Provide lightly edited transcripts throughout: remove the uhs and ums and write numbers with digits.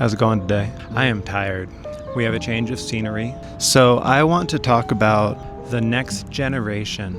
How's it going today? I am tired. We have a change of scenery. So I want to talk about the next generation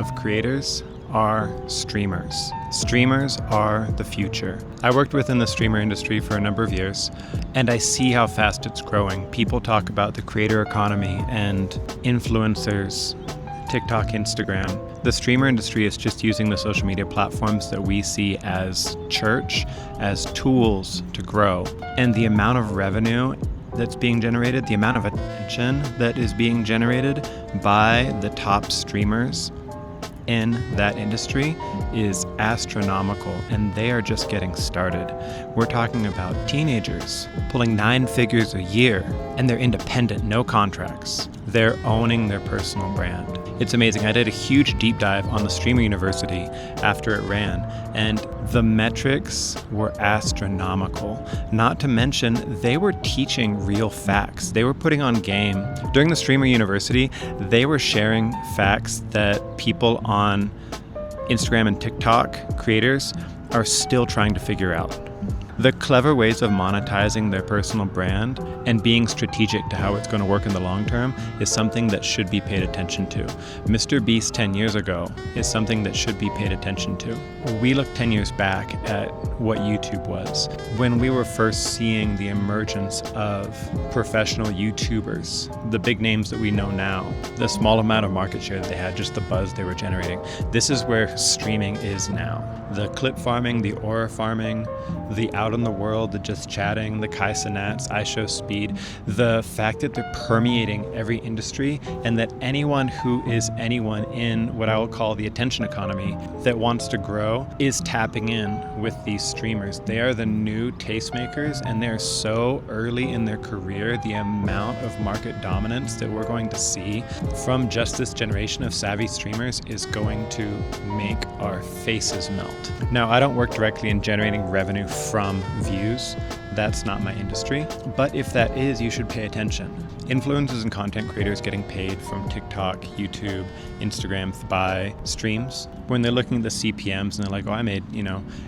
of creators are streamers. Streamers are the future. I worked within the streamer industry for a number of years, and I see how fast it's growing. People talk about the creator economy and influencers, TikTok, Instagram. The streamer industry is just using the social media platforms that we see as church, as tools to grow. And the amount of revenue that's being generated, the amount of attention that is being generated by the top streamers in that industry is astronomical, and they are just getting started. We're talking about teenagers pulling 9 figures a year, and they're independent, no contracts. They're owning their personal brand. It's amazing. I did a huge deep dive on the Streamer University after it ran, and the metrics were astronomical. Not to mention, they were teaching real facts. They were putting on game. During the Streamer University, they were sharing facts that people on Instagram and TikTok creators are still trying to figure out. The clever ways of monetizing their personal brand and being strategic to how it's going to work in the long term is something that should be paid attention to. MrBeast 10 years ago is something that should be paid attention to. We look 10 years back at what YouTube was. When we were first seeing the emergence of professional YouTubers, the big names that we know now, the small amount of market share that they had, just the buzz they were generating. This is where streaming is now. The clip farming, the aura farming, the out in the world, the just chatting, the Kai Cenats, I Show Speed, the fact that they're permeating every industry, and that anyone who is anyone in what I will call the attention economy that wants to grow is tapping in with these streamers. They are the new tastemakers, and they're so early in their career. The amount of market dominance that we're going to see from just this generation of savvy streamers is going to make our faces melt. Now, I don't work directly in generating revenue from views. That's not my industry. But if that is, you should pay attention. Influencers and content creators getting paid from TikTok, YouTube, Instagram by streams. When they're looking at the CPMs and they're like, oh, I made,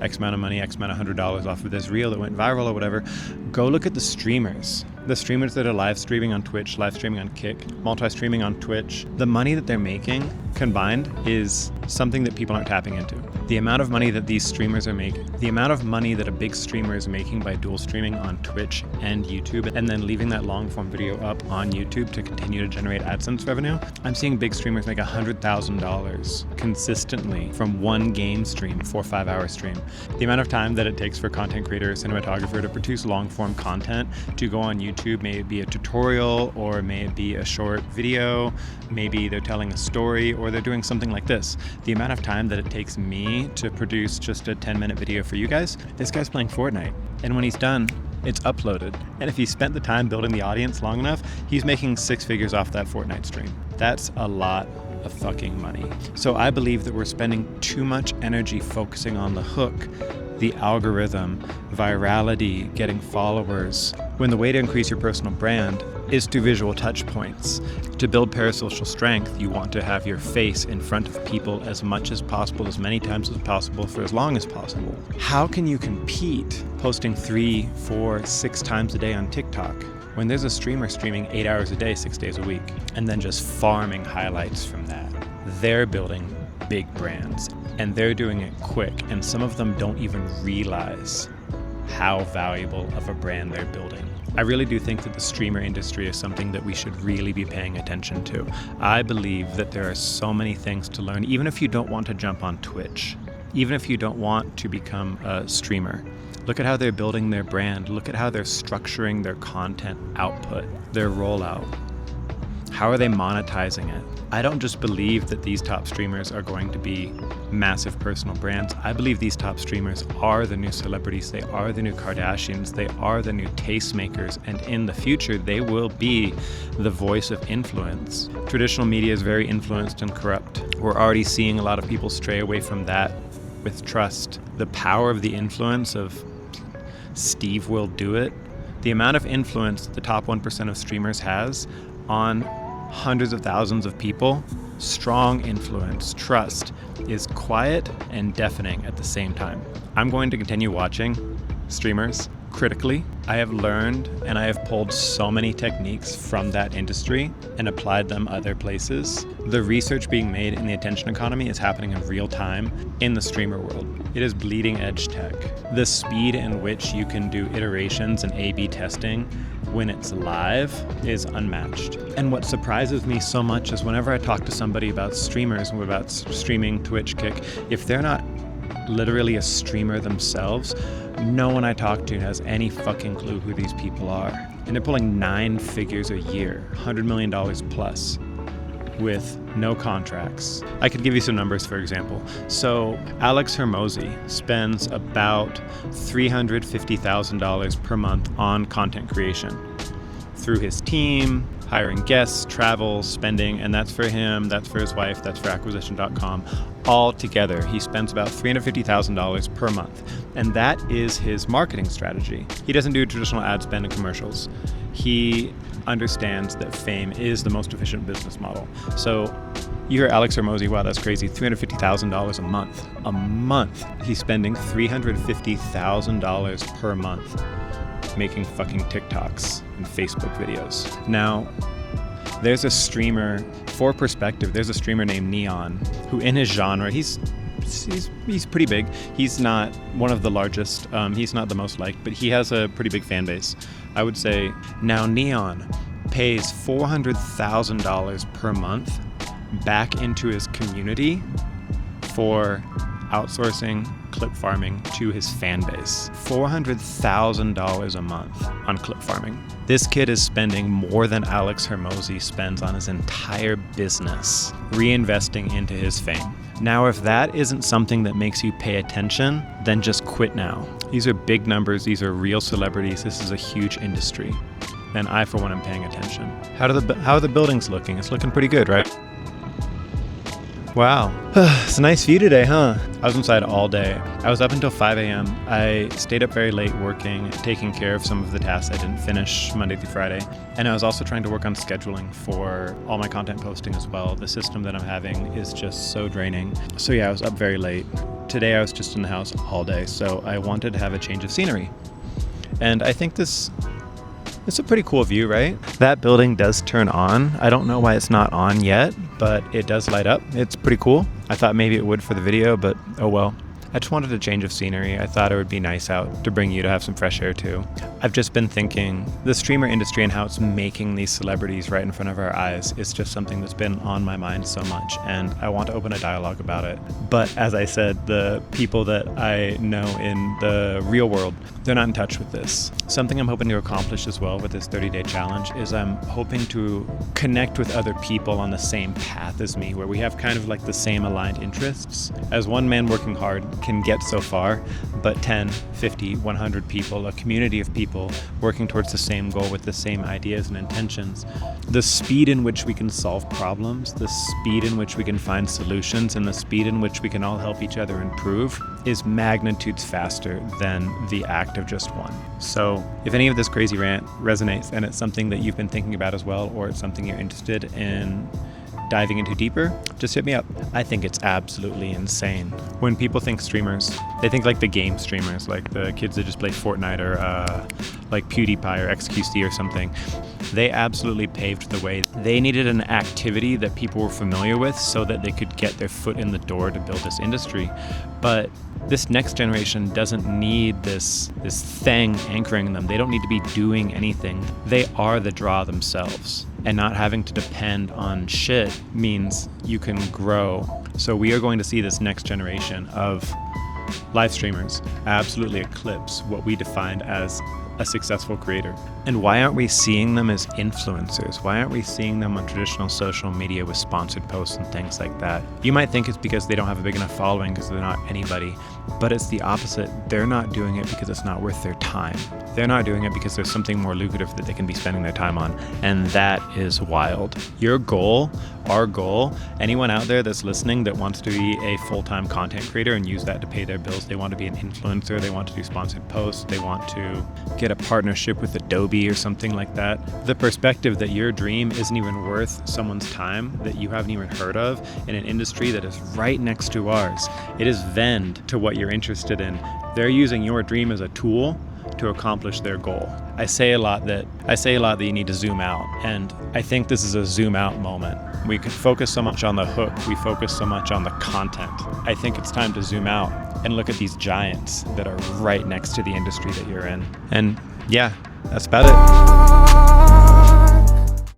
X amount of money, X amount of $100 off of this reel that went viral or whatever, go look at the streamers. The streamers that are live streaming on Twitch, live streaming on Kick, multi-streaming on Twitch. The money that they're making combined is something that people aren't tapping into. The amount of money that these streamers are making, the amount of money that a big streamer is making by dual streaming on Twitch and YouTube, and then leaving that long form video up on YouTube to continue to generate AdSense revenue. I'm seeing big streamers make $100,000 consistently from one game stream, 4 or 5 hour stream. The amount of time that it takes for a content creator or cinematographer to produce long form content to go on YouTube, may it be a tutorial or may it be a short video, maybe they're telling a story or they're doing something like this. The amount of time that it takes me to produce just a 10-minute video for you guys, this guy's playing Fortnite. And when he's done, it's uploaded. And if he spent the time building the audience long enough, he's making 6 figures off that Fortnite stream. That's a lot of fucking money. So I believe that we're spending too much energy focusing on the hook, the algorithm, virality, getting followers, when the way to increase your personal brand is through visual touch points. To build parasocial strength, you want to have your face in front of people as much as possible, as many times as possible, for as long as possible. How can you compete posting 3, 4, 6 times a day on TikTok when there's a streamer streaming 8 hours a day, 6 days a week, and then just farming highlights from that? They're building big brands, and they're doing it quick, and some of them don't even realize how valuable of a brand they're building. I really do think that the streamer industry is something that we should really be paying attention to. I believe that there are so many things to learn, even if you don't want to jump on Twitch, even if you don't want to become a streamer. Look at how they're building their brand. Look at how they're structuring their content output, their rollout. How are they monetizing it? I don't just believe that these top streamers are going to be massive personal brands. I believe these top streamers are the new celebrities. They are the new Kardashians. They are the new tastemakers. And in the future, they will be the voice of influence. Traditional media is very influenced and corrupt. We're already seeing a lot of people stray away from that with trust. The power of the influence of Steve will do it. The amount of influence the top 1% of streamers has on hundreds of thousands of people, strong influence, trust, is quiet and deafening at the same time. I'm going to continue watching streamers critically. I have learned and I have pulled so many techniques from that industry and applied them other places. The research being made in the attention economy is happening in real time in the streamer world. It is bleeding edge tech. The speed in which you can do iterations and A/B testing when it's live is unmatched. And what surprises me so much is whenever I talk to somebody about streamers and about streaming Twitch, Kick, if they're not literally a streamer themselves, no one I talk to has any fucking clue who these people are. And they're pulling 9 figures a year, $100 million plus, with no contracts. I could give you some numbers, for example. So Alex Hormozi spends about $350,000 per month on content creation through his team, hiring guests, travel, spending, and that's for him, that's for his wife, that's for acquisition.com. All together, he spends about $350,000 per month. And that is his marketing strategy. He doesn't do traditional ad spend and commercials. He understands that fame is the most efficient business model. So you hear Alex Hormozi, wow, that's crazy, $350,000 a month. A month. He's spending $350,000 per month making fucking TikToks and Facebook videos. Now, there's a streamer, for perspective, there's a streamer named Neon, who in his genre, he's pretty big. He's not one of the largest, he's not the most liked, but he has a pretty big fan base, I would say. Now Neon pays $400,000 per month back into his community for outsourcing clip farming to his fan base. $400,000 a month on clip farming. This kid is spending more than Alex Hormozi spends on his entire business, reinvesting into his fame. Now, if that isn't something that makes you pay attention, then just quit now. These are big numbers. These are real celebrities. This is a huge industry. And I, for one, am paying attention. How are the buildings looking? It's looking pretty good, right? Wow. It's a nice view today, huh? I was inside all day. I was up until 5 a.m. I stayed up very late working, taking care of some of the tasks I didn't finish Monday through Friday. And I was also trying to work on scheduling for all my content posting as well. The system that I'm having is just so draining. So yeah, I was up very late. Today I was just in the house all day, so I wanted to have a change of scenery. And I think it's a pretty cool view, right? That building does turn on. I don't know why it's not on yet, but it does light up. It's pretty cool. I thought maybe it would for the video, but oh well. I just wanted a change of scenery. I thought it would be nice out to bring you to have some fresh air too. I've just been thinking the streamer industry and how it's making these celebrities right in front of our eyes is just something that's been on my mind so much, and I want to open a dialogue about it. But as I said, the people that I know in the real world, they're not in touch with this. Something I'm hoping to accomplish as well with this 30-day challenge is I'm hoping to connect with other people on the same path as me, where we have kind of like the same aligned interests. As one man working hard can get so far, but 10, 50, 100 people, a community of people working towards the same goal with the same ideas and intentions, the speed in which we can solve problems, the speed in which we can find solutions, and the speed in which we can all help each other improve is magnitudes faster than the act of just one. So if any of this crazy rant resonates and it's something that you've been thinking about as well, or it's something you're interested in diving into deeper, just hit me up. I think it's absolutely insane. When people think streamers, they think like the game streamers, like the kids that just play Fortnite or like PewDiePie or XQC or something. They absolutely paved the way. They needed an activity that people were familiar with so that they could get their foot in the door to build this industry. But this next generation doesn't need this thing anchoring them. They don't need to be doing anything. They are the draw themselves. And not having to depend on shit means you can grow. So we are going to see this next generation of live streamers absolutely eclipse what we defined as a successful creator. And why aren't we seeing them as influencers? Why aren't we seeing them on traditional social media with sponsored posts and things like that? You might think it's because they don't have a big enough following because they're not anybody, but it's the opposite. They're not doing it because it's not worth their time. They're not doing it because there's something more lucrative that they can be spending their time on, and that is wild. Your goal, our goal, anyone out there that's listening that wants to be a full-time content creator and use that to pay their bills, they want to be an influencer, they want to do sponsored posts, they want to get a partnership with Adobe or something like that. The perspective that your dream isn't even worth someone's time that you haven't even heard of in an industry that is right next to ours. It is vend to what you're interested in. They're using your dream as a tool to accomplish their goal. I say a lot that you need to zoom out, and I think this is a zoom out moment. We could focus so much on the hook, we focus so much on the content. I think it's time to zoom out and look at these giants that are right next to the industry that you're in. And yeah, that's about it.